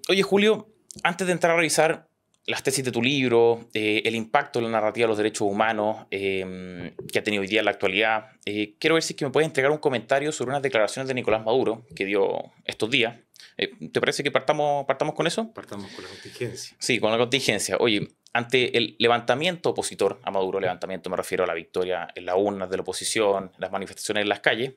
Oye, Julio, antes de entrar a revisar las tesis de tu libro, el impacto de la narrativa de los derechos humanos que ha tenido hoy día en la actualidad, quiero ver si es que me puedes entregar un comentario sobre unas declaraciones de Nicolás Maduro que dio estos días. ¿Te parece que partamos con eso? Partamos con la contingencia. Sí, con la contingencia. Oye, ante el levantamiento opositor a Maduro, levantamiento me refiero a la victoria en las urnas de la oposición, las manifestaciones en las calles,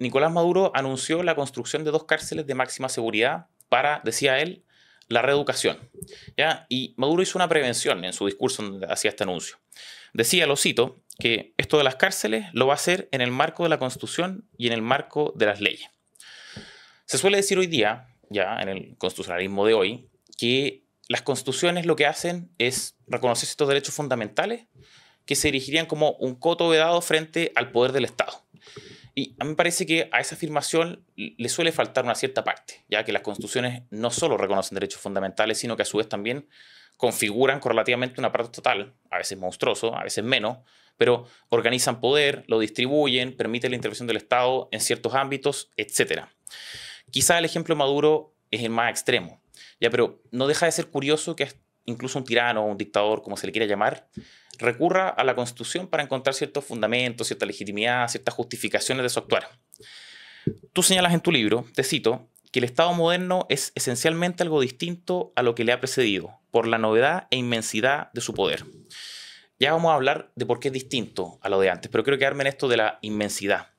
Nicolás Maduro anunció la construcción de 2 cárceles de máxima seguridad para, decía él, la reeducación. ¿Ya? Y Maduro hizo una prevención en su discurso donde hacía este anuncio. Decía, lo cito, que esto de las cárceles lo va a hacer en el marco de la Constitución y en el marco de las leyes. Se suele decir hoy día, ya en el constitucionalismo de hoy, que las constituciones lo que hacen es reconocer estos derechos fundamentales que se erigirían como un coto vedado frente al poder del Estado. Y a mí me parece que a esa afirmación le suele faltar una cierta parte, ya que las constituciones no solo reconocen derechos fundamentales, sino que a su vez también configuran correlativamente un aparato estatal, a veces monstruoso, a veces menos, pero organizan poder, lo distribuyen, permiten la intervención del Estado en ciertos ámbitos, etc. Quizá el ejemplo de Maduro es el más extremo, ya, pero no deja de ser curioso que incluso un tirano o un dictador, como se le quiera llamar, recurra a la Constitución para encontrar ciertos fundamentos, cierta legitimidad, ciertas justificaciones de su actuar. Tú señalas en tu libro, te cito, que el Estado moderno es esencialmente algo distinto a lo que le ha precedido, por la novedad e inmensidad de su poder. Ya vamos a hablar de por qué es distinto a lo de antes, pero quiero quedarme en esto de la inmensidad.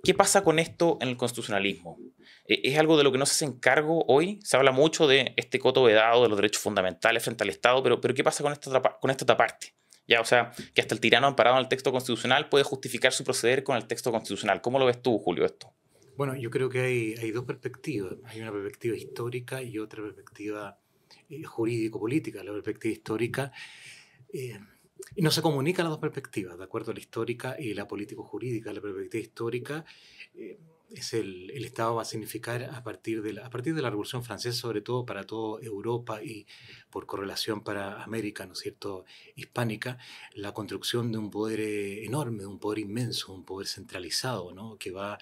¿Qué pasa con esto en el constitucionalismo? ¿Es algo de lo que no se hace cargo hoy? Se habla mucho de este coto vedado de los derechos fundamentales frente al Estado, pero ¿qué pasa con esta otra parte? Ya, o sea, que hasta el tirano amparado en el texto constitucional puede justificar su proceder con el texto constitucional. ¿Cómo lo ves tú, Julio, esto? Bueno, yo creo que hay dos perspectivas. Hay una perspectiva histórica y otra perspectiva jurídico-política. La perspectiva histórica eh, y no se comunican las dos perspectivas, de acuerdo a la histórica y la político-jurídica. La perspectiva histórica es el Estado va a significar a partir de la Revolución Francesa, sobre todo para toda Europa y por correlación para América, ¿no es cierto?, hispánica, la construcción de un poder enorme, un poder inmenso, un poder centralizado, ¿no?, que a,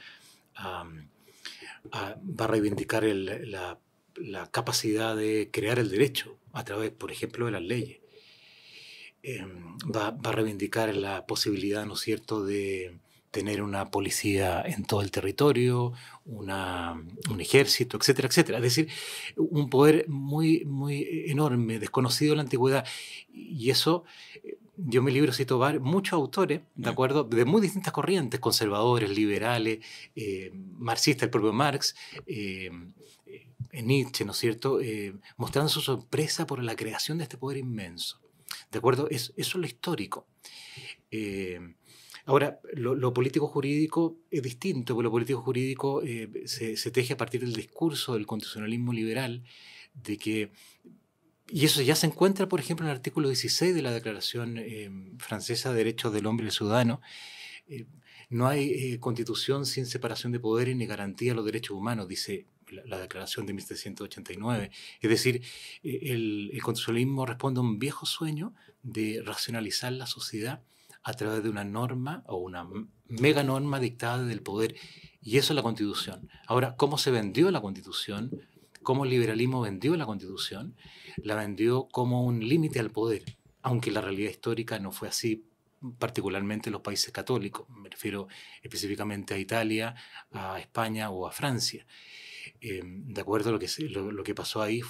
va a reivindicar la capacidad de crear el derecho a través, por ejemplo, de las leyes. Va a reivindicar la posibilidad, ¿no es cierto?, de tener una policía en todo el territorio, un ejército, etcétera, etcétera. Es decir, un poder muy, muy enorme, desconocido en la antigüedad. Y eso, yo en mi libro cito muchos autores, ¿de acuerdo?, de muy distintas corrientes, conservadores, liberales, marxistas, el propio Marx, Nietzsche, ¿no es cierto?, mostrando su sorpresa por la creación de este poder inmenso. ¿De acuerdo? Eso es lo histórico. Ahora, lo político-jurídico es distinto, porque lo político-jurídico se teje a partir del discurso del constitucionalismo liberal, de que, y eso ya se encuentra, por ejemplo, en el artículo 16 de la Declaración Francesa de Derechos del Hombre y del Ciudadano. No hay constitución sin separación de poderes ni garantía de los derechos humanos, dice la Declaración de 1789. Es decir, el constitucionalismo responde a un viejo sueño de racionalizar la sociedad a través de una norma o una mega norma dictada del poder. Y eso es la Constitución. Ahora, ¿cómo se vendió la Constitución? ¿Cómo el liberalismo vendió la Constitución? La vendió como un límite al poder, aunque la realidad histórica no fue así, particularmente en los países católicos. Me refiero específicamente a Italia, a España o a Francia. De acuerdo a lo que pasó ahí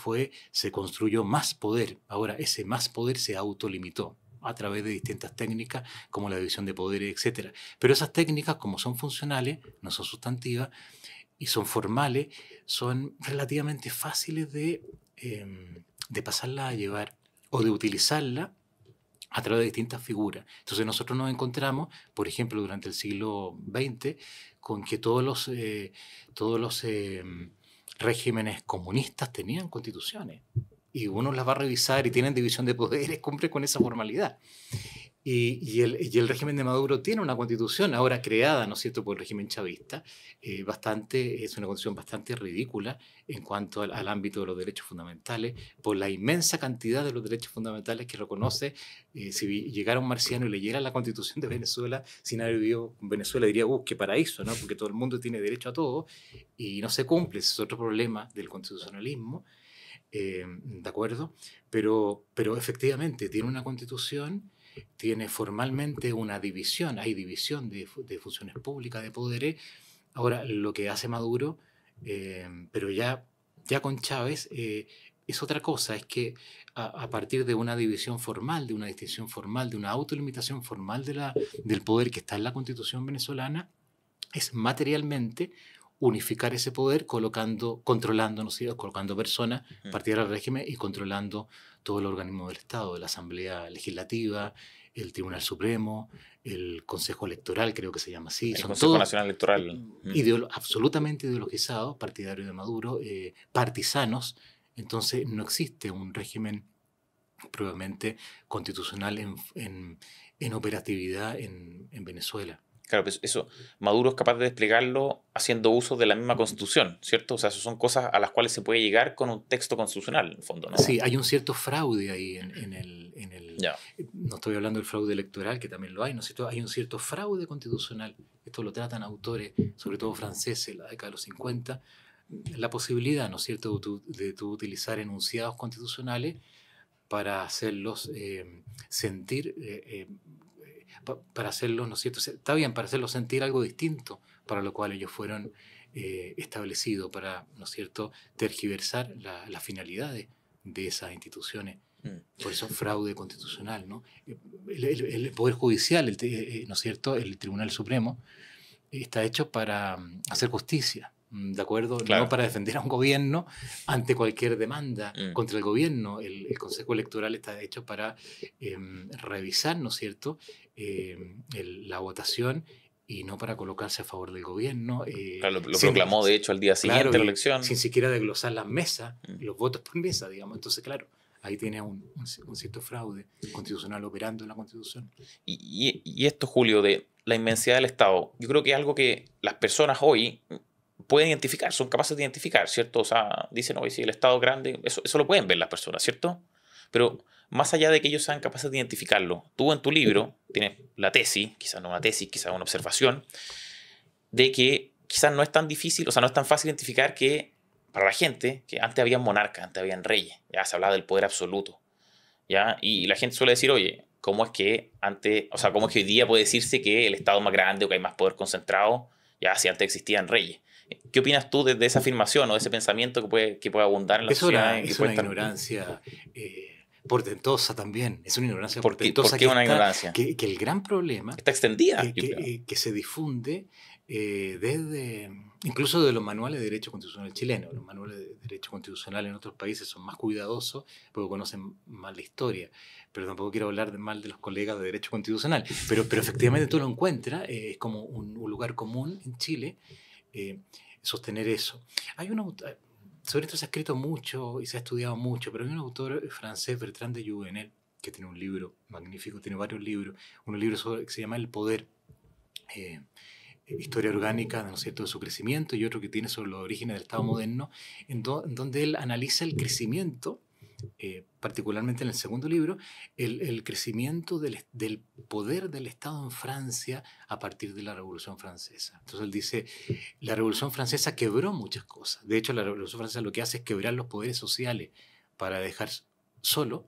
se construyó más poder. Ahora, ese más poder se autolimitó a través de distintas técnicas como la división de poderes, etc. Pero esas técnicas, como son funcionales, no son sustantivas y son formales, son relativamente fáciles de pasarla a llevar o de utilizarla a través de distintas figuras. Entonces nosotros nos encontramos, por ejemplo, durante el siglo XX, con que todos los regímenes comunistas tenían constituciones. Y uno las va a revisar y tienen división de poderes, cumple con esa formalidad. Y el régimen de Maduro tiene una constitución ahora creada, ¿no es cierto?, por el régimen chavista, es una constitución bastante ridícula en cuanto al ámbito de los derechos fundamentales, por la inmensa cantidad de los derechos fundamentales que reconoce. Si llegara un marciano y leyera la constitución de Venezuela, sin haber vivido en Venezuela, diría, qué paraíso, ¿no?, porque todo el mundo tiene derecho a todo, y no se cumple. Ese es otro problema del constitucionalismo, ¿de acuerdo? Pero efectivamente tiene una constitución, tiene formalmente una división, hay división de funciones públicas, de poderes. Ahora, lo que hace Maduro, pero ya con Chávez, es otra cosa, es que a partir de una división formal, de una distinción formal, de una autolimitación formal del poder que está en la Constitución venezolana, es materialmente unificar ese poder controlando, ¿no es cierto?, colocando personas partidarias del régimen y controlando todo el organismo del Estado, la Asamblea Legislativa, el Tribunal Supremo, el Consejo Electoral, creo que se llama así. El Son Consejo todos Nacional Electoral. absolutamente ideologizados, partidarios de Maduro, partisanos. Entonces no existe un régimen probablemente constitucional en operatividad en Venezuela. Claro, pues eso, Maduro es capaz de desplegarlo haciendo uso de la misma Constitución, ¿cierto? O sea, eso son cosas a las cuales se puede llegar con un texto constitucional, en el fondo, ¿no? Sí, hay un cierto fraude ahí Ya. no estoy hablando del fraude electoral, que también lo hay, ¿no es cierto? Hay un cierto fraude constitucional. Esto lo tratan autores, sobre todo franceses, en la década de los 50, la posibilidad, ¿no es cierto?, de tú utilizar enunciados constitucionales para hacerlos sentir, para hacerlos, ¿no es cierto?, está bien, para hacerlos sentir algo distinto para lo cual ellos fueron establecidos, para, ¿no es cierto?, tergiversar las finalidades de esas instituciones. Por eso fraude constitucional, ¿no? El Poder Judicial, ¿no es cierto?, el Tribunal Supremo, está hecho para hacer justicia, ¿de acuerdo? Claro. No para defender a un gobierno ante cualquier demanda contra el gobierno. El Consejo Electoral está hecho para revisar, ¿no es cierto?, la votación, y no para colocarse a favor del gobierno. Claro, lo proclamó, de hecho, al día siguiente de la elección. Sin siquiera desglosar las mesas, los votos por mesa, digamos. Entonces, claro, ahí tiene un cierto fraude constitucional operando en la Constitución. Y esto, Julio, de la inmensidad del Estado, yo creo que es algo que las personas hoy pueden identificar, son capaces de identificar, ¿cierto? O sea, dicen, oye, si el Estado es grande, eso lo pueden ver las personas, ¿cierto? Pero más allá de que ellos sean capaces de identificarlo, tú en tu libro tienes la tesis, quizás no una tesis, quizás una observación, de que quizás no es tan difícil, o sea, no es tan fácil identificar que para la gente, que antes habían monarcas, antes habían reyes, ya se hablaba del poder absoluto, ¿ya? Y la gente suele decir, oye, ¿cómo es que antes, o sea, cómo es que hoy día puede decirse que el Estado es más grande o que hay más poder concentrado, ya si antes existían reyes? ¿Qué opinas tú de esa afirmación o de ese pensamiento que puede abundar en la sociedad? Es una ignorancia portentosa también. Es una ignorancia portentosa. ¿Por qué una ignorancia? Que el gran problema... Está extendida. Que se difunde desde... Incluso de los manuales de derecho constitucional chileno. Los manuales de derecho constitucional en otros países son más cuidadosos porque conocen más la historia. Pero tampoco quiero hablar mal de los colegas de derecho constitucional. Pero efectivamente tú lo encuentras. Es como un lugar común en Chile sostener eso. Hay un autor, sobre esto se ha escrito mucho y se ha estudiado mucho, pero hay un autor francés, Bertrand de Jouvenel, que tiene un libro magnífico, tiene varios libros, un libro que se llama El Poder, historia orgánica, ¿no es cierto?, de su crecimiento, y otro que tiene sobre los orígenes del Estado moderno, en donde él analiza el crecimiento, particularmente en el segundo libro, el crecimiento del poder del Estado en Francia a partir de la Revolución Francesa. Entonces él dice, la Revolución Francesa quebró muchas cosas. De hecho, la Revolución Francesa lo que hace es quebrar los poderes sociales para dejar solo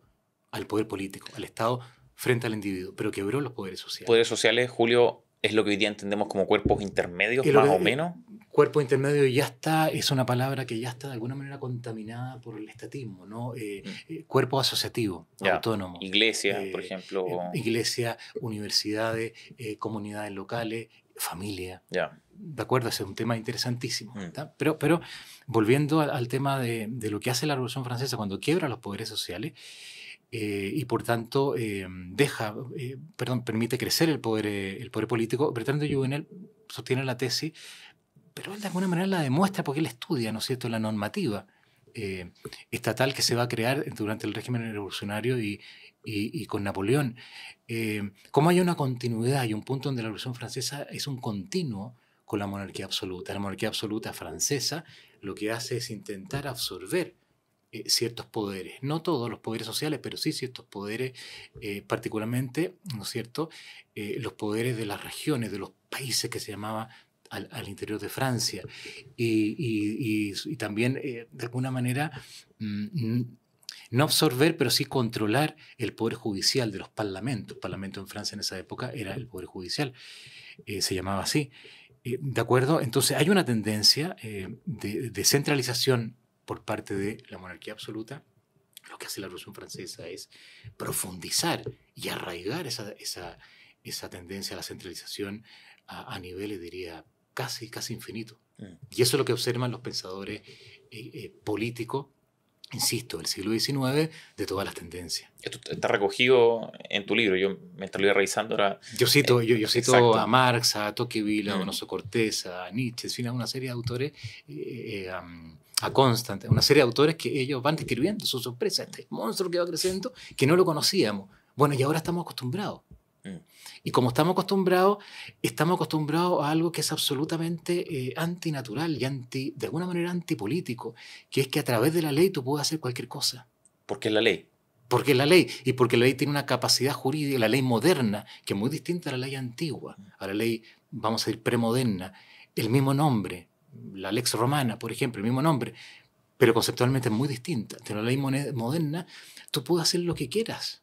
al poder político, al Estado frente al individuo, pero quebró los poderes sociales. Poderes sociales, Julio, es lo que hoy día entendemos como cuerpos intermedios, más o menos. Cuerpo intermedio ya está, es una palabra que ya está de alguna manera contaminada por el estatismo, ¿no? Cuerpo asociativo, autónomo. Iglesia, por ejemplo. Iglesia, universidades, comunidades locales, familia. De acuerdo, ese es un tema interesantísimo. Pero volviendo al tema de lo que hace la Revolución Francesa cuando quiebra los poderes sociales, y por tanto permite crecer el poder político. Bertrand de Jouvenel sostiene la tesis, pero él de alguna manera la demuestra porque él estudia, ¿no es cierto?, la normativa estatal que se va a crear durante el régimen revolucionario y y con Napoleón, cómo hay una continuidad y un punto donde la Revolución Francesa es un continuo con la monarquía absoluta. La monarquía absoluta francesa lo que hace es intentar absorber ciertos poderes, no todos los poderes sociales, pero sí ciertos poderes, particularmente, ¿no es cierto?, los poderes de las regiones, de los países que se llamaba al interior de Francia, y también, de alguna manera, mm, no absorber, pero sí controlar el poder judicial de los parlamentos. El parlamento en Francia en esa época era el poder judicial, se llamaba así. ¿De acuerdo? Entonces hay una tendencia de centralización por parte de la monarquía absoluta. Lo que hace la Revolución Francesa es profundizar y arraigar esa tendencia a la centralización a niveles, diría, casi infinitos. Y eso es lo que observan los pensadores políticos, insisto, del siglo XIX, de todas las tendencias. Esto está recogido en tu libro. Yo mientras lo iba revisando ahora... Yo cito exacto. a Marx, a Tocqueville, a Donoso Cortés, a Nietzsche, en fin, a una serie de autores, a Constant, una serie de autores que ellos van describiendo su sorpresa, este monstruo que va creciendo, que no lo conocíamos. Bueno, y ahora estamos acostumbrados. Y como estamos acostumbrados a algo que es absolutamente antinatural y de alguna manera antipolítico, que es que a través de la ley tú puedes hacer cualquier cosa. ¿Por qué la ley? Porque la ley, y porque la ley tiene una capacidad jurídica, la ley moderna, que es muy distinta a la ley antigua, a la ley, vamos a decir, premoderna, el mismo nombre, la lex romana, por ejemplo, el mismo nombre, pero conceptualmente es muy distinta. De la ley moderna, tú puedes hacer lo que quieras,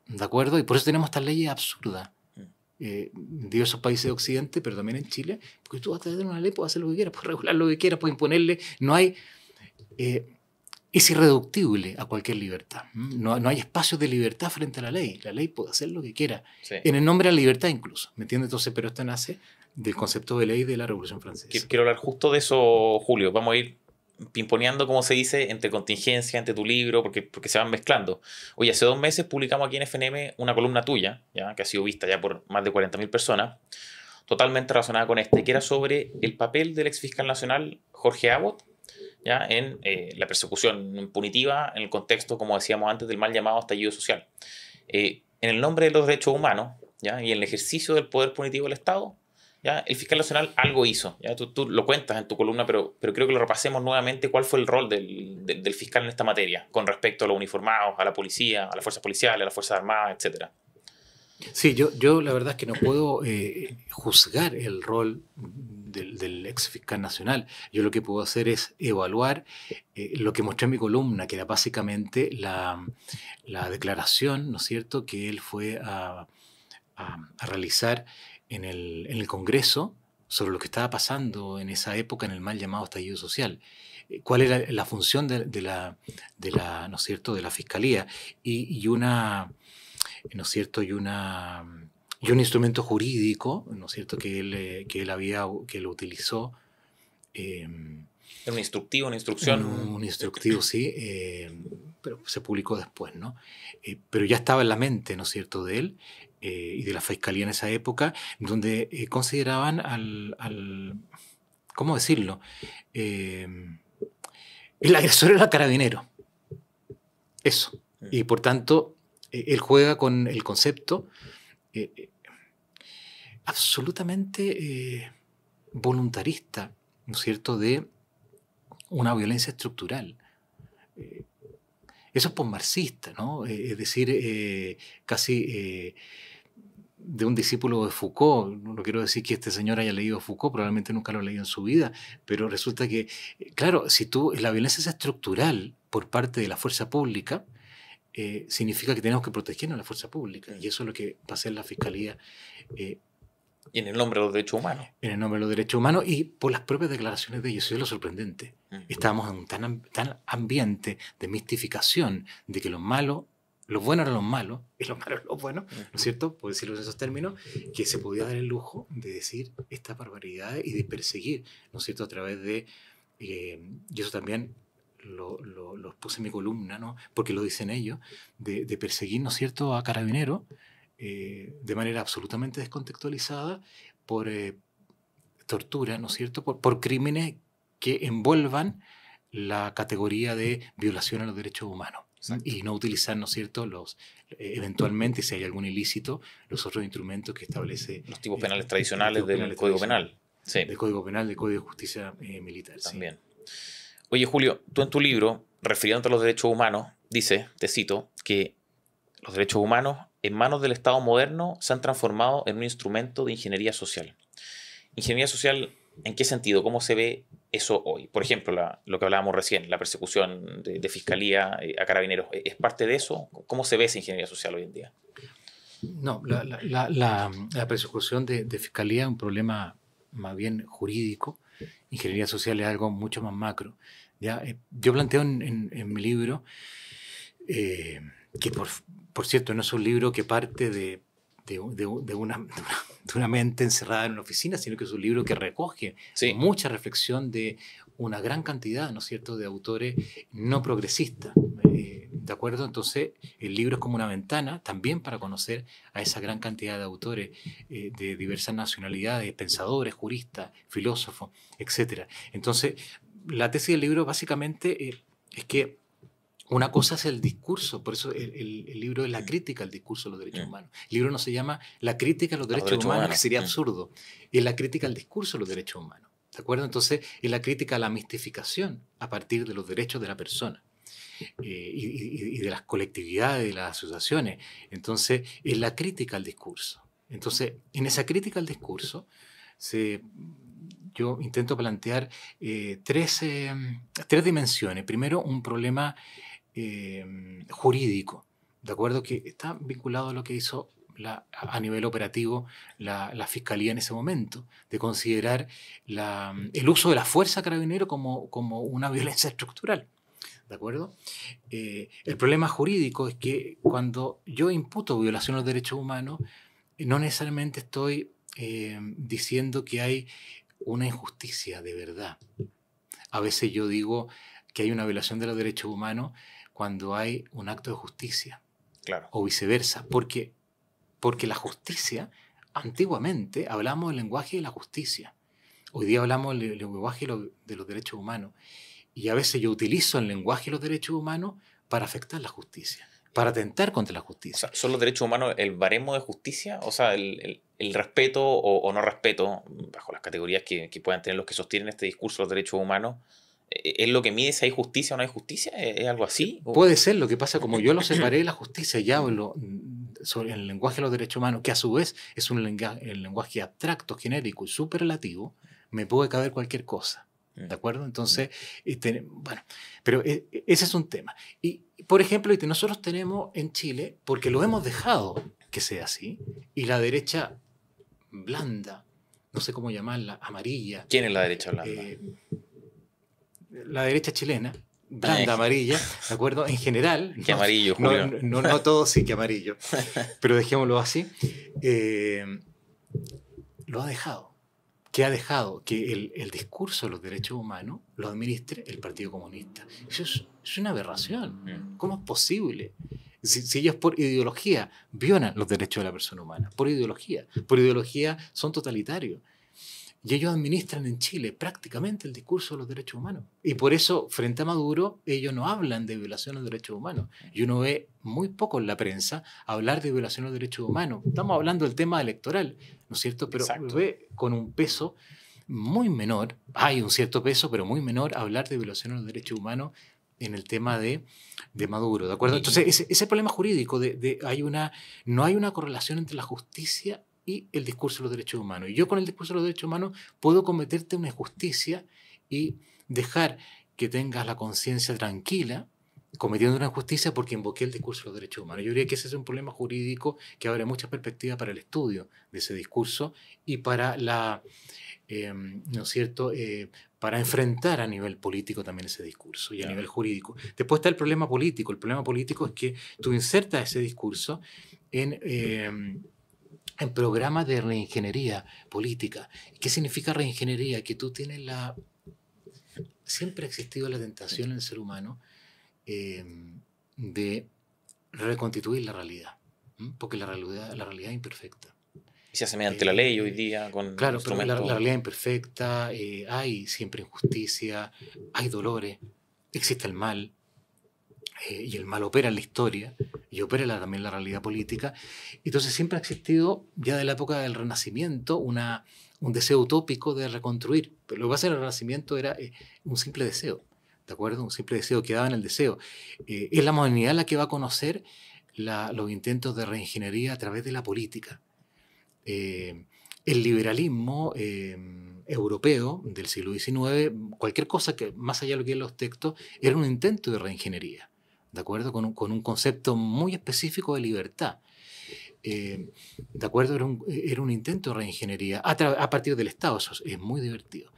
¿de acuerdo? Y por eso tenemos estas leyes absurdas. En diversos países de Occidente, pero también en Chile, porque tú vas a tener una ley, puedes hacer lo que quieras, puedes regular lo que quieras, puedes imponerle, no hay... es irreductible a cualquier libertad. No hay espacios de libertad frente a la ley. La ley puede hacer lo que quiera, sí, en el nombre de la libertad incluso, ¿me entiendes? Entonces, pero esto nace del concepto de ley de la Revolución Francesa. Quiero hablar justo de eso, Julio. Vamos a ir pimponeando, como se dice, entre contingencia, entre tu libro, porque se van mezclando. Oye, hace 2 meses publicamos aquí en FNM una columna tuya, ¿ya?, que ha sido vista ya por más de 40.000 personas, totalmente relacionada con que era sobre el papel del exfiscal nacional Jorge Abbott, ¿ya?, en la persecución punitiva en el contexto, como decíamos antes, del mal llamado estallido social. En el nombre de los derechos humanos, ¿ya?, y en el ejercicio del poder punitivo del Estado, ¿ya?, el fiscal nacional algo hizo. ¿Ya? Tú lo cuentas en tu columna, pero creo que lo repasemos nuevamente. ¿Cuál fue el rol del fiscal en esta materia con respecto a los uniformados, a la policía, a las fuerzas policiales, a las fuerzas armadas, etcétera? Sí, yo la verdad es que no puedo juzgar el rol del ex fiscal nacional. Yo lo que puedo hacer es evaluar lo que mostré en mi columna, que era básicamente la declaración, ¿no es cierto?, que él fue a realizar en el Congreso sobre lo que estaba pasando en esa época en el mal llamado estallido social. ¿Cuál era la función de la ¿no es cierto?, de la Fiscalía? Y una... ¿no es cierto?, y un instrumento jurídico, ¿no es cierto?, que él utilizó. Era un instructivo, una instrucción. Un instructivo, sí, pero se publicó después, ¿no? Pero ya estaba en la mente, ¿no es cierto?, de él y de la Fiscalía en esa época, donde consideraban ¿cómo decirlo? El agresor era carabinero. Eso. Y por tanto, él juega con el concepto absolutamente voluntarista, ¿no es cierto?, de una violencia estructural. Eso es posmarxista, ¿no? Es decir, casi de un discípulo de Foucault. No quiero decir que este señor haya leído Foucault, probablemente nunca lo ha leído en su vida, pero resulta que, claro, si la violencia es estructural por parte de la fuerza pública, significa que tenemos que protegernos a la fuerza pública, y eso es lo que va a hacer la Fiscalía. Y en el nombre de los derechos humanos. En el nombre de los derechos humanos y por las propias declaraciones de ellos. Eso es lo sorprendente. Estábamos en un tan ambiente de mistificación de que los buenos eran los malos y los malos eran los buenos, ¿no es cierto?, por decirlo en esos términos, que se podía dar el lujo de decir estas barbaridades y de perseguir, ¿no es cierto?, a través de... y eso también lo puse en mi columna, ¿no?, porque lo dicen ellos, de perseguir, ¿no es cierto?, a carabineros de manera absolutamente descontextualizada por tortura, ¿no es cierto?, por crímenes que envuelvan la categoría de violación a los derechos humanos. y no utilizar, ¿no es cierto?, eventualmente, si hay algún ilícito, los otros instrumentos que establece los tipos penales tradicionales del Código Penal. Sí. Del Código Penal, del Código de Justicia Militar. También. Sí. Oye, Julio, tú en tu libro, refiriéndote a los derechos humanos, dices, te cito, que los derechos humanos en manos del Estado moderno se han transformado en un instrumento de ingeniería social. Ingeniería social, ¿en qué sentido? ¿Cómo se ve eso hoy? Por ejemplo, lo que hablábamos recién, la persecución de fiscalía a carabineros. ¿Es parte de eso? ¿Cómo se ve esa ingeniería social hoy en día? No, la persecución de fiscalía es un problema más bien jurídico. Ingeniería social es algo mucho más macro. ¿Ya? Yo planteo en mi libro, que por cierto no es un libro que parte de una mente encerrada en una oficina, sino que es un libro que recoge mucha reflexión de una gran cantidad, ¿no es cierto?, de autores no progresistas. ¿De acuerdo? Entonces, el libro es como una ventana también para conocer a esa gran cantidad de autores de diversas nacionalidades, pensadores, juristas, filósofos, etc. Entonces, la tesis del libro básicamente es que una cosa es el discurso, por eso el libro es la crítica al discurso de los derechos humanos. El libro no se llama La crítica a los derechos humanos, que sería absurdo. Es la crítica al discurso de los derechos humanos. ¿De acuerdo? Entonces, es la crítica a la mistificación a partir de los derechos de la persona y de las colectividades, de las asociaciones. Entonces, es la crítica al discurso. Entonces, en esa crítica al discurso, yo intento plantear tres dimensiones. Primero, un problema jurídico, ¿de acuerdo? Que está vinculado a lo que hizo a nivel operativo la Fiscalía en ese momento, de considerar el uso de la fuerza carabinero como una violencia estructural. ¿De acuerdo? El problema jurídico es que cuando yo imputo violación a los derechos humanos, no necesariamente estoy diciendo que hay una injusticia de verdad. A veces yo digo que hay una violación de los derechos humanos cuando hay un acto de justicia. Claro. O viceversa. Porque la justicia, antiguamente hablamos del lenguaje de la justicia. Hoy día hablamos del lenguaje de los derechos humanos. Y a veces yo utilizo el lenguaje de los derechos humanos para afectar la justicia, para atentar contra la justicia. O sea, ¿son los derechos humanos el baremo de justicia? O sea, el respeto o no respeto, bajo las categorías que puedan tener los que sostienen este discurso de los derechos humanos, ¿es lo que mide si hay justicia o no hay justicia? ¿Es algo así? Puede ser. Lo que pasa, como yo lo separé de la justicia y hablo sobre el lenguaje de los derechos humanos, que a su vez es el lenguaje abstracto, genérico y superlativo, me puede caber cualquier cosa. ¿De acuerdo? Entonces, bueno, pero ese es un tema. Y, por ejemplo, nosotros tenemos en Chile, porque lo hemos dejado que sea así, y la derecha blanda, no sé cómo llamarla, amarilla. ¿Quién es la derecha blanda? La derecha chilena, blanda, amarilla, ¿de acuerdo? En general. ¿Qué amarillo, Julio? No todo sí que amarillo, pero dejémoslo así. Lo ha dejado. Que ha dejado que el discurso de los derechos humanos lo administre el Partido Comunista. Eso es una aberración. ¿Cómo es posible? Si ellos por ideología violan los derechos de la persona humana, por ideología son totalitarios. Y ellos administran en Chile prácticamente el discurso de los derechos humanos. Y por eso, frente a Maduro, ellos no hablan de violación de los derechos humanos. Y uno ve muy poco en la prensa hablar de violación de los derechos humanos. Estamos hablando del tema electoral, ¿no es cierto? Pero lo ve con un peso muy menor. Hay un cierto peso, pero muy menor hablar de violación de los derechos humanos en el tema de Maduro, ¿de acuerdo? Entonces, ese problema jurídico no hay una correlación entre la justicia y el discurso de los derechos humanos. Y yo con el discurso de los derechos humanos puedo cometerte una injusticia y dejar que tengas la conciencia tranquila cometiendo una injusticia porque invoqué el discurso de los derechos humanos. Yo diría que ese es un problema jurídico que abre mucha perspectiva para el estudio de ese discurso y para ¿no es cierto?, para enfrentar a nivel político también ese discurso y a nivel jurídico. Después está el problema político. El problema político es que tú insertas ese discurso en programas de reingeniería política. ¿Qué significa reingeniería? Que tú tienes siempre ha existido la tentación en el ser humano de reconstituir la realidad, porque la realidad es imperfecta. Y se hace mediante la ley hoy día con claro, pero la realidad es imperfecta, hay siempre injusticia, hay dolores, existe el mal, y el mal opera en la historia y opera también la realidad política. Entonces siempre ha existido, ya de la época del Renacimiento, un deseo utópico de reconstruir. Pero lo que pasa en el Renacimiento era un simple deseo, ¿de acuerdo? Un simple deseo, quedaba en el deseo. Es la modernidad la que va a conocer los intentos de reingeniería a través de la política. El liberalismo europeo del siglo XIX, cualquier cosa que, más allá de lo que en los textos, era un intento de reingeniería, ¿de acuerdo? Con un concepto muy específico de libertad. ¿De acuerdo? Era un intento de reingeniería a partir del Estado. Eso es muy divertido.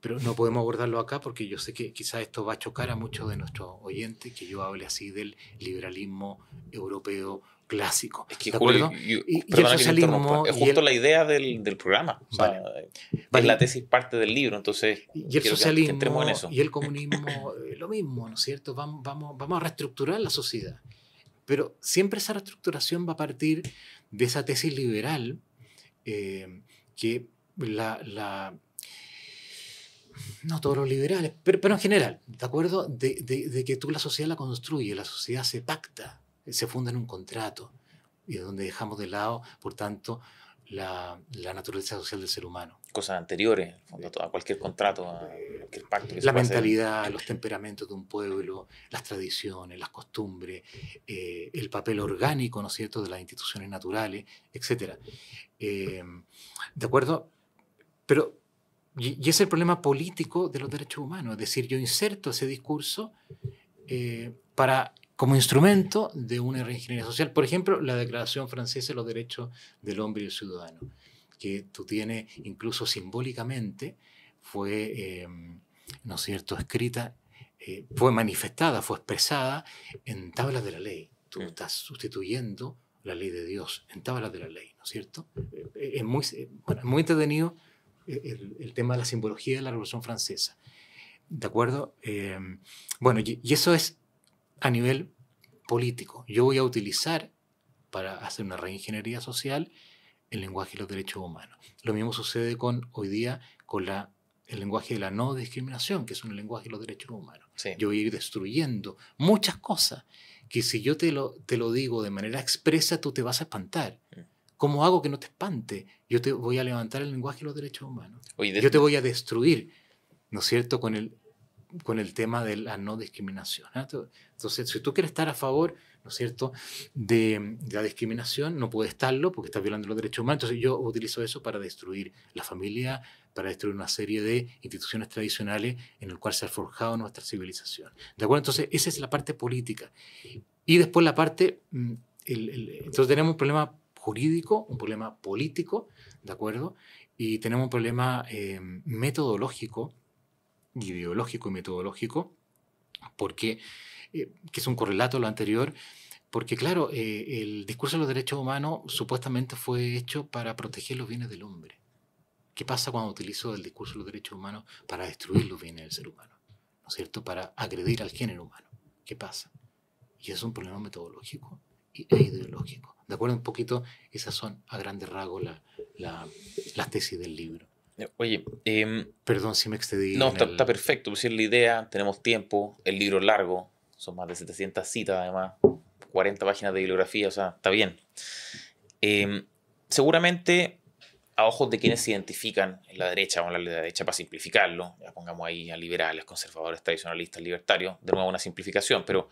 Pero no podemos abordarlo acá porque yo sé que quizás esto va a chocar a muchos de nuestros oyentes, que yo hable así del liberalismo europeo clásico. Es que, ¿De Julio, acuerdo? Y el perdona que te interrumpa, socialismo es justo la idea del programa. O sea, vale, es la tesis parte del libro, entonces y el quiero que entremos en socialismo eso. y el comunismo, lo mismo, ¿no es cierto? Vamos a reestructurar la sociedad. Pero siempre esa reestructuración va a partir de esa tesis liberal que no todos los liberales, pero en general, ¿de acuerdo? De que tú la sociedad la construyes, la sociedad se pacta, se funda en un contrato, y es donde dejamos de lado, por tanto, la naturaleza social del ser humano. Cosas anteriores, en fondo, a cualquier contrato, a cualquier pacto que se La pueda hacer. mentalidad, los temperamentos de un pueblo, las tradiciones, las costumbres, el papel orgánico, ¿no es cierto?, de las instituciones naturales, etc. ¿De acuerdo? Pero y es el problema político de los derechos humanos, es decir, yo inserto ese discurso como instrumento de una reingeniería social. Por ejemplo, la Declaración Francesa de los Derechos del Hombre y el Ciudadano, que tú tienes incluso simbólicamente, fue, ¿no es cierto?, escrita, fue manifestada, fue expresada en tablas de la ley. Tú estás sustituyendo la ley de Dios en tablas de la ley, ¿no es cierto? Es muy entretenido el tema de la simbología de la Revolución Francesa. ¿De acuerdo? Bueno, y eso es a nivel político. Yo voy a utilizar para hacer una reingeniería social el lenguaje de los derechos humanos. Lo mismo sucede hoy día con el lenguaje de la no discriminación, que es un lenguaje de los derechos humanos. Sí. Yo voy a ir destruyendo muchas cosas que si yo te lo digo de manera expresa, tú te vas a espantar. ¿Cómo hago que no te espante? Yo te voy a levantar el lenguaje de los derechos humanos. Oye, yo te voy a destruir, ¿no es cierto?, con el tema de la no discriminación. Entonces, si tú quieres estar a favor, ¿no es cierto?, de la discriminación, no puedes estarlo porque estás violando los derechos humanos. Entonces yo utilizo eso para destruir la familia, para destruir una serie de instituciones tradicionales en las cuales se ha forjado nuestra civilización. ¿De acuerdo? Entonces esa es la parte política. Y después la parte... entonces tenemos un problema jurídico, un problema político, ¿de acuerdo? Y tenemos un problema metodológico, ideológico y metodológico, porque, que es un correlato a lo anterior, porque claro, el discurso de los derechos humanos supuestamente fue hecho para proteger los bienes del hombre. ¿Qué pasa cuando utilizo el discurso de los derechos humanos para destruir los bienes del ser humano? ¿No es cierto? Para agredir al género humano. ¿Qué pasa? Y es un problema metodológico e ideológico. ¿De acuerdo? Un poquito, esas son a grandes rasgos las tesis del libro. Oye, perdón si me excedí. No, está perfecto. Pues es la idea, tenemos tiempo, el libro es largo, son más de 700 citas además, 40 páginas de bibliografía, o sea, está bien. Seguramente, a ojos de quienes se identifican en la derecha, vamos a hablar de la derecha para simplificarlo, ya pongamos ahí a liberales, conservadores, tradicionalistas, libertarios, de nuevo una simplificación, pero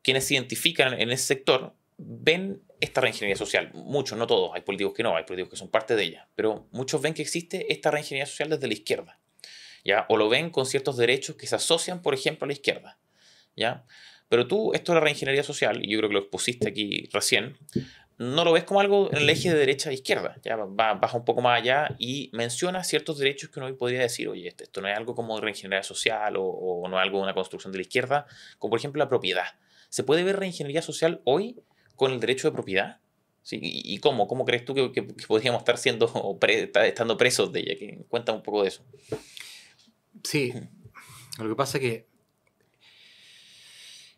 quienes se identifican en ese sector ven esta reingeniería social. Muchos, no todos, hay políticos que no, hay políticos que son parte de ella, pero muchos ven que existe esta reingeniería social desde la izquierda, ¿ya? O lo ven con ciertos derechos que se asocian, por ejemplo, a la izquierda, ¿ya? Pero tú, esto de la reingeniería social, y yo creo que lo expusiste aquí recién, no lo ves como algo en el eje de derecha a izquierda, ya baja un poco más allá y menciona ciertos derechos que uno hoy podría decir, oye, esto no es algo como reingeniería social o no es algo de una construcción de la izquierda, como por ejemplo la propiedad. ¿Se puede ver reingeniería social hoy con el derecho de propiedad? ¿Sí? ¿Y cómo? ¿Cómo crees tú que podríamos estar estando presos de ella? Cuéntame un poco de eso. Sí, lo que pasa es que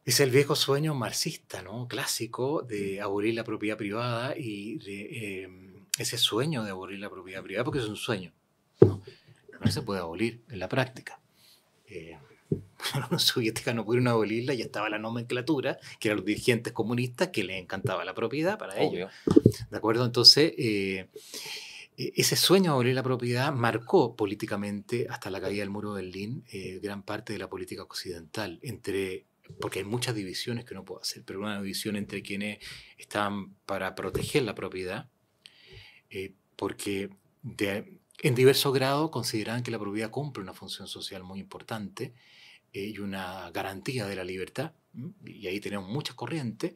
es el viejo sueño marxista, ¿no?, clásico, de abolir la propiedad privada y de ese sueño de abolir la propiedad privada, porque es un sueño, ¿no? No se puede abolir en la práctica. la Unión Soviética no pudieron abolirla, ya estaba la nomenclatura, que eran los dirigentes comunistas que les encantaba la propiedad para ellos. Obvio. ¿De acuerdo? Entonces, ese sueño de abolir la propiedad marcó políticamente, hasta la caída del muro de Berlín, gran parte de la política occidental, porque hay muchas divisiones que uno puede hacer, pero una división entre quienes estaban para proteger la propiedad, porque en diversos grados consideraban que la propiedad cumple una función social muy importante y una garantía de la libertad. Y ahí tenemos muchas corrientes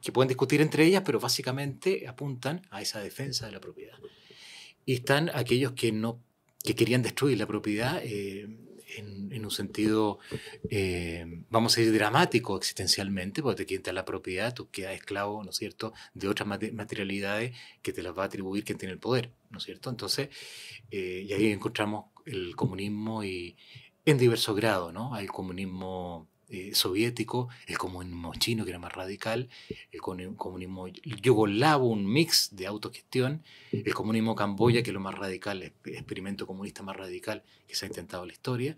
que pueden discutir entre ellas, pero básicamente apuntan a esa defensa de la propiedad. Y están aquellos que querían destruir la propiedad en un sentido, vamos a decir, dramático existencialmente, porque te quitan la propiedad, tú quedas esclavo, ¿no es cierto?, de otras materialidades que te las va a atribuir quien tiene el poder, ¿no es cierto? Entonces, y ahí encontramos el comunismo en diversos grados, ¿no? Hay el comunismo soviético, el comunismo chino, que era más radical, el comunismo yugoslavo, un mix de autogestión, el comunismo Camboya, que es lo más radical, el experimento comunista más radical que se ha intentado en la historia,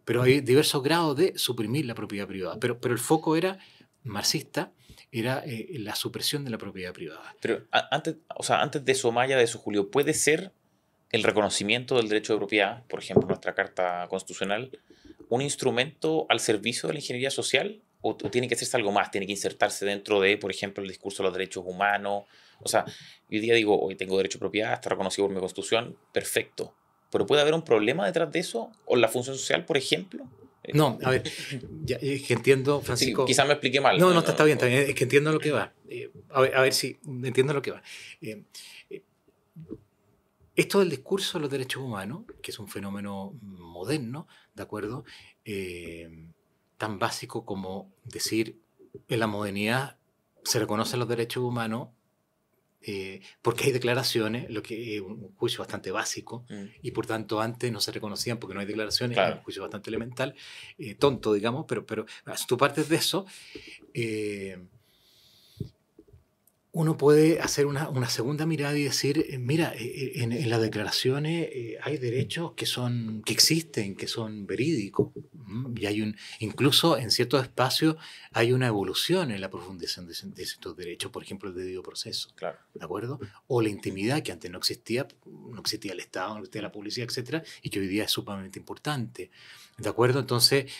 pero hay diversos grados de suprimir la propiedad privada, pero el foco era marxista, era la supresión de la propiedad privada. Pero antes de eso, Maya, de eso, Julio, ¿puede ser el reconocimiento del derecho de propiedad, por ejemplo, nuestra Carta Constitucional, un instrumento al servicio de la ingeniería social? ¿O tiene que hacerse algo más? ¿Tiene que insertarse dentro de, por ejemplo, el discurso de los derechos humanos? O sea, hoy día digo, hoy tengo derecho a propiedad, está reconocido por mi Constitución, perfecto. ¿Pero puede haber un problema detrás de eso? ¿O la función social, por ejemplo? No, a ver, ya, es que entiendo, Francisco. Sí, quizás me expliqué mal. No, está bien, es que entiendo lo que va. A ver si entiendo lo que va. Esto del discurso de los derechos humanos, que es un fenómeno moderno, ¿de acuerdo? Tan básico como decir, en la modernidad se reconocen los derechos humanos porque hay declaraciones, lo que es un juicio bastante básico, y por tanto antes no se reconocían porque no hay declaraciones, claro. Es un juicio bastante elemental, tonto, digamos, pero si tú partes de eso, uno puede hacer una segunda mirada y decir, mira, en las declaraciones hay derechos que existen, que son verídicos, y hay incluso en ciertos espacios hay una evolución en la profundización de ciertos derechos, por ejemplo, el debido proceso, claro. ¿De acuerdo? O la intimidad, que antes no existía el Estado, no existía la policía, etcétera, y que hoy día es sumamente importante, ¿de acuerdo? Entonces,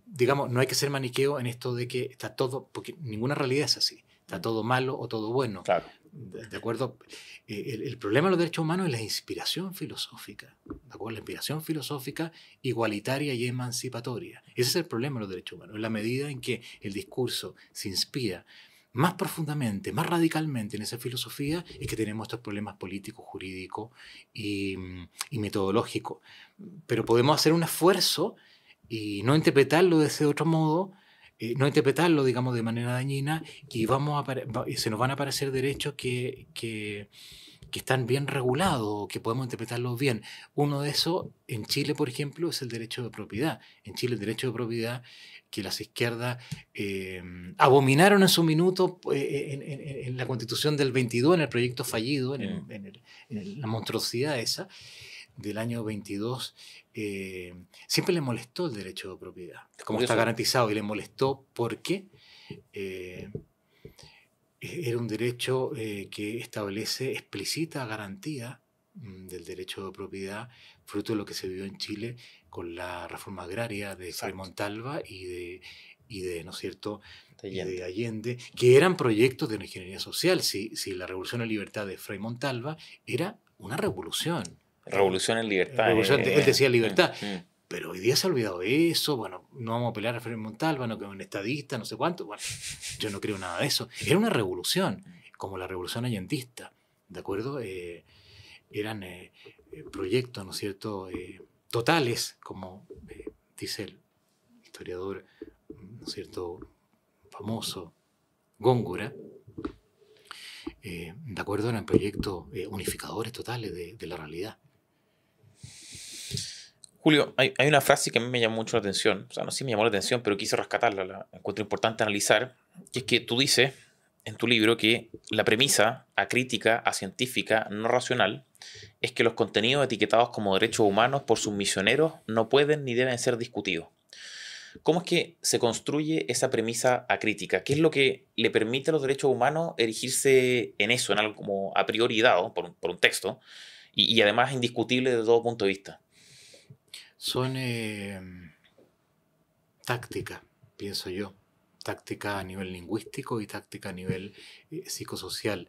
digamos, no hay que ser maniqueo en esto de que está todo, porque ninguna realidad es así. Está todo malo o todo bueno. Claro. ¿De acuerdo? El problema de los derechos humanos es la inspiración filosófica. ¿De acuerdo? La inspiración filosófica igualitaria y emancipatoria. Ese es el problema de los derechos humanos. En la medida en que el discurso se inspira más profundamente, más radicalmente en esa filosofía, es que tenemos estos problemas políticos, jurídicos y metodológicos. Pero podemos hacer un esfuerzo y no interpretarlo de ese otro modo, no interpretarlo, digamos, de manera dañina, y se nos van a aparecer derechos que están bien regulados, que podemos interpretarlos bien. Uno de esos, en Chile, por ejemplo, es el derecho de propiedad. En Chile, el derecho de propiedad que las izquierdas abominaron en su minuto en la Constitución del 22, en el proyecto fallido, en la monstruosidad esa del año 22, siempre le molestó el derecho de propiedad, como está garantizado, y le molestó porque era un derecho que establece explícita garantía del derecho de propiedad, fruto de lo que se vivió en Chile con la reforma agraria de Frei Montalva y de ¿no es cierto?, de Allende, que eran proyectos de una ingeniería social. Si la Revolución en Libertad de Frei Montalva era una revolución. Revolución en libertad. Él decía libertad. Pero hoy día se ha olvidado eso. Bueno, no vamos a pelear a Frei Montalva, no creo en estadista, no sé cuánto. Bueno, yo no creo nada de eso. Era una revolución, como la revolución allendista, ¿de acuerdo? Eran proyectos, ¿no es cierto?, totales, como dice el historiador, ¿no es cierto?, famoso, Góngora. De acuerdo, eran proyectos unificadores totales de la realidad. Julio, hay una frase que a mí me llamó mucho la atención, o sea, no sé si me llamó la atención, pero quise rescatarla, la encuentro importante analizar, que es que tú dices en tu libro que la premisa acrítica, acientífica, no racional, es que los contenidos etiquetados como derechos humanos por sus misioneros no pueden ni deben ser discutidos. ¿Cómo es que se construye esa premisa acrítica? ¿Qué es lo que le permite a los derechos humanos erigirse en eso, en algo como a priori dado por un texto, y además indiscutible desde todo punto de vista? Son táctica, pienso yo. Táctica a nivel lingüístico y táctica a nivel psicosocial.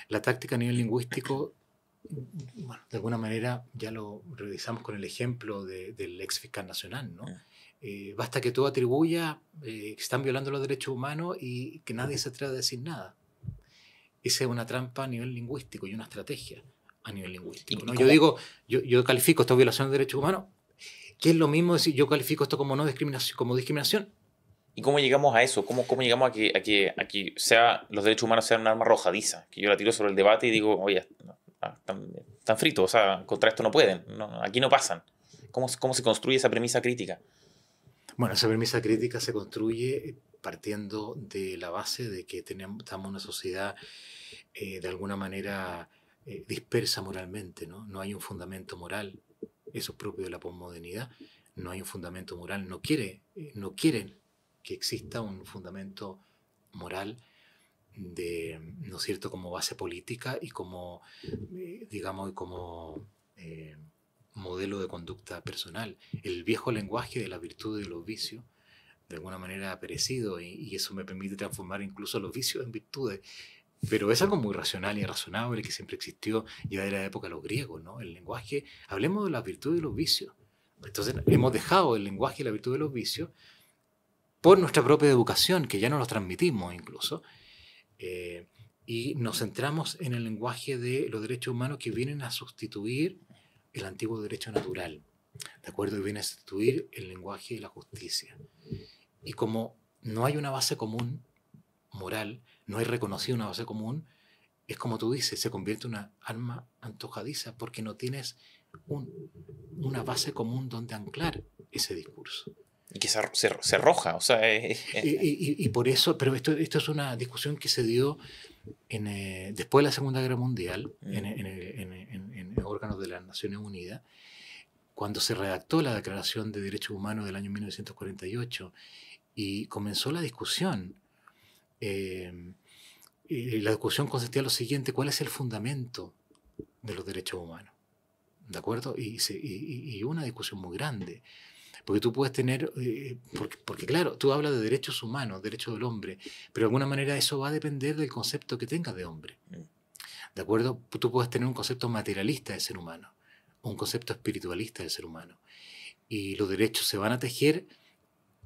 La táctica a nivel lingüístico, bueno, de alguna manera ya lo revisamos con el ejemplo del ex fiscal nacional, ¿no? Basta que tú atribuyas que están violando los derechos humanos y que nadie se atreva a decir nada. Esa es una trampa a nivel lingüístico y una estrategia a nivel lingüístico, ¿no? Yo digo, yo califico esta violación de derechos humanos, que es lo mismo decir yo califico esto como no discriminación, como discriminación. ¿Y cómo llegamos a eso? ¿Cómo llegamos a que los derechos humanos sean un arma arrojadiza? Que yo la tiro sobre el debate y digo, oye, están fritos, o sea, contra esto no pueden, aquí no pasan. ¿Cómo se construye esa premisa crítica? Bueno, esa premisa crítica se construye partiendo de la base de que estamos en una sociedad de alguna manera dispersa moralmente, ¿no? No hay un fundamento moral, eso es propio de la posmodernidad, no hay un fundamento moral, no quieren que exista un fundamento moral ¿no es cierto?, como base política y como, digamos, como modelo de conducta personal. El viejo lenguaje de las virtudes y los vicios, de alguna manera ha perecido y eso me permite transformar incluso los vicios en virtudes. Pero es algo muy racional y razonable que siempre existió ya de la época de los griegos, ¿no? El lenguaje, hablemos de las virtudes y los vicios. Entonces hemos dejado el lenguaje y la virtud de los vicios por nuestra propia educación, que ya no los transmitimos incluso, y nos centramos en el lenguaje de los derechos humanos que vienen a sustituir el antiguo derecho natural, ¿de acuerdo? Y vienen a sustituir el lenguaje de la justicia. Y como no hay una base común moral, no hay reconocida una base común, es como tú dices, se convierte en una arma antojadiza porque no tienes una base común donde anclar ese discurso. Y que se arroja, o sea... Y por eso, pero esto es una discusión que se dio después de la Segunda Guerra Mundial, en órganos de las Naciones Unidas, cuando se redactó la Declaración de Derechos Humanos del año 1948 y comenzó la discusión. Y la discusión consistía en lo siguiente: ¿cuál es el fundamento de los derechos humanos? ¿De acuerdo? Y una discusión muy grande. Porque tú puedes tener, porque claro, tú hablas de derechos humanos, derechos del hombre, pero de alguna manera eso va a depender del concepto que tengas de hombre. ¿De acuerdo? Tú puedes tener un concepto materialista del ser humano, un concepto espiritualista del ser humano. Y los derechos se van a tejer,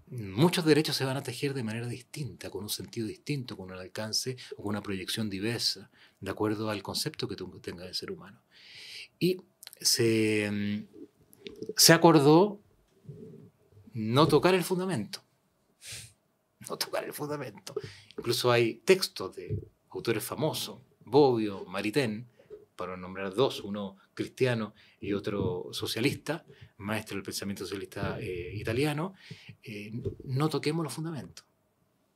muchos derechos se van a tejer de manera distinta, con un sentido distinto, con un alcance o con una proyección diversa, de acuerdo al concepto que tú tengas del ser humano. Y se acordó no tocar el fundamento. No tocar el fundamento. Incluso hay textos de autores famosos, Bobbio, Maritain, para nombrar dos, uno cristiano y otro socialista, maestro del pensamiento socialista italiano. No toquemos los fundamentos.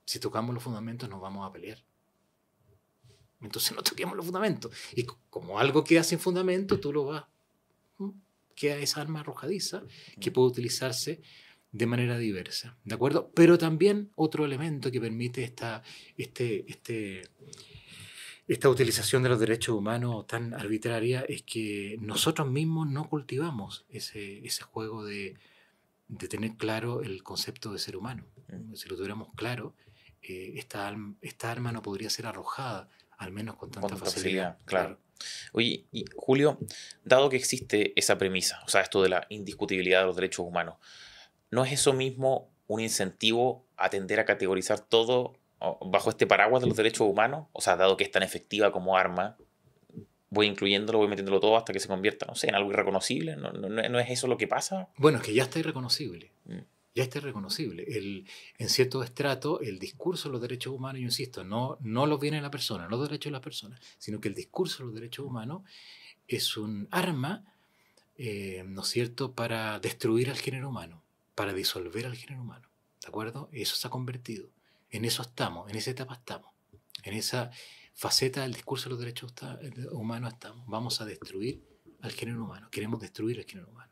Si tocamos los fundamentos nos vamos a pelear. Entonces no toquemos los fundamentos. Y como algo queda sin fundamento, tú lo vas. Queda esa arma arrojadiza que puede utilizarse de manera diversa, ¿de acuerdo? Pero también otro elemento que permite esta utilización de los derechos humanos tan arbitraria es que nosotros mismos no cultivamos ese juego de tener claro el concepto de ser humano. Si lo tuviéramos claro, esta arma no podría ser arrojada, al menos con tanta facilidad. Claro. Oye, y Julio, dado que existe esa premisa, o sea, esto de la indiscutibilidad de los derechos humanos, ¿no es eso mismo un incentivo a tender a categorizar todo bajo este paraguas de los derechos humanos? O sea, dado que es tan efectiva como arma, voy incluyéndolo, voy metiéndolo todo hasta que se convierta, no sé, en algo irreconocible. ¿No es eso lo que pasa? Bueno, es que ya está irreconocible. Ya está irreconocible. En cierto estrato, el discurso de los derechos humanos, yo insisto, no los bienes de la persona, no los derechos de las personas, sino que el discurso de los derechos humanos es un arma, ¿no es cierto?, para destruir al género humano, para disolver al género humano. ¿De acuerdo? Eso se ha convertido. En eso estamos, en esa etapa estamos. En esa faceta del discurso de los derechos humanos estamos. Vamos a destruir al género humano. Queremos destruir al género humano.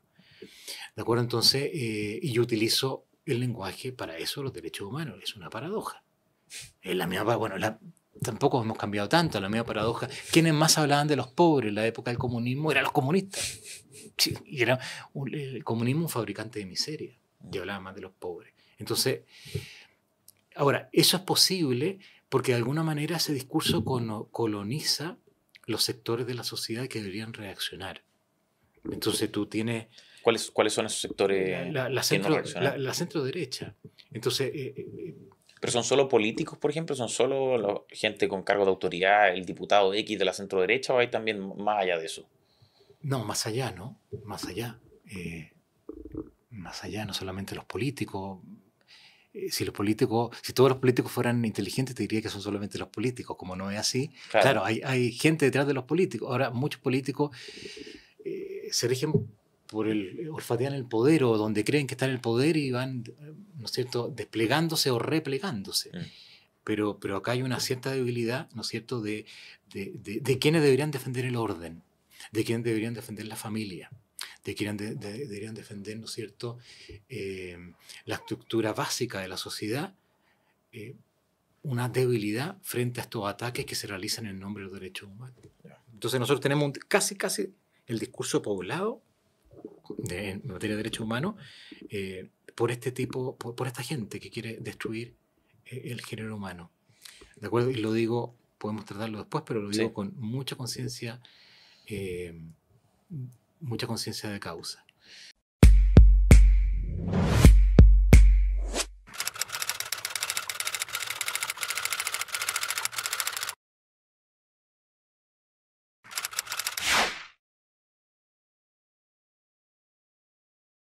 ¿De acuerdo? Entonces, y yo utilizo el lenguaje para eso, los derechos humanos. Es una paradoja. Es la misma, bueno, tampoco hemos cambiado tanto, la misma paradoja. Quienes más hablaban de los pobres en la época del comunismo eran los comunistas. Sí, y era el comunismo un fabricante de miseria, y hablaba más de los pobres. Entonces, ahora, eso es posible porque de alguna manera ese discurso coloniza los sectores de la sociedad que deberían reaccionar. Entonces tú tienes... ¿Cuáles son esos sectores que no reaccionan? La centro derecha. Entonces... ¿Pero son solo políticos, por ejemplo? ¿Son solo gente con cargo de autoridad, el diputado X de la centro derecha, o hay también más allá de eso? No, más allá, ¿no? Más allá. Más allá, no solamente los políticos. Si todos los políticos fueran inteligentes, te diría que son solamente los políticos. Como no es así, claro, hay gente detrás de los políticos. Ahora, muchos políticos se rigen por olfatean el poder o donde creen que están en el poder y van, ¿no es cierto?, desplegándose o replegándose. Pero acá hay una cierta debilidad, ¿no es cierto?, de quienes deberían defender el orden, de quienes deberían defender la familia, de quienes deberían defender, ¿no es cierto?, la estructura básica de la sociedad, una debilidad frente a estos ataques que se realizan en nombre de los derechos humanos. Entonces nosotros tenemos casi el discurso poblado en materia de derechos humanos por esta gente que quiere destruir el género humano. ¿De acuerdo? Y lo digo, podemos tratarlo después, pero lo digo con mucha conciencia de causa.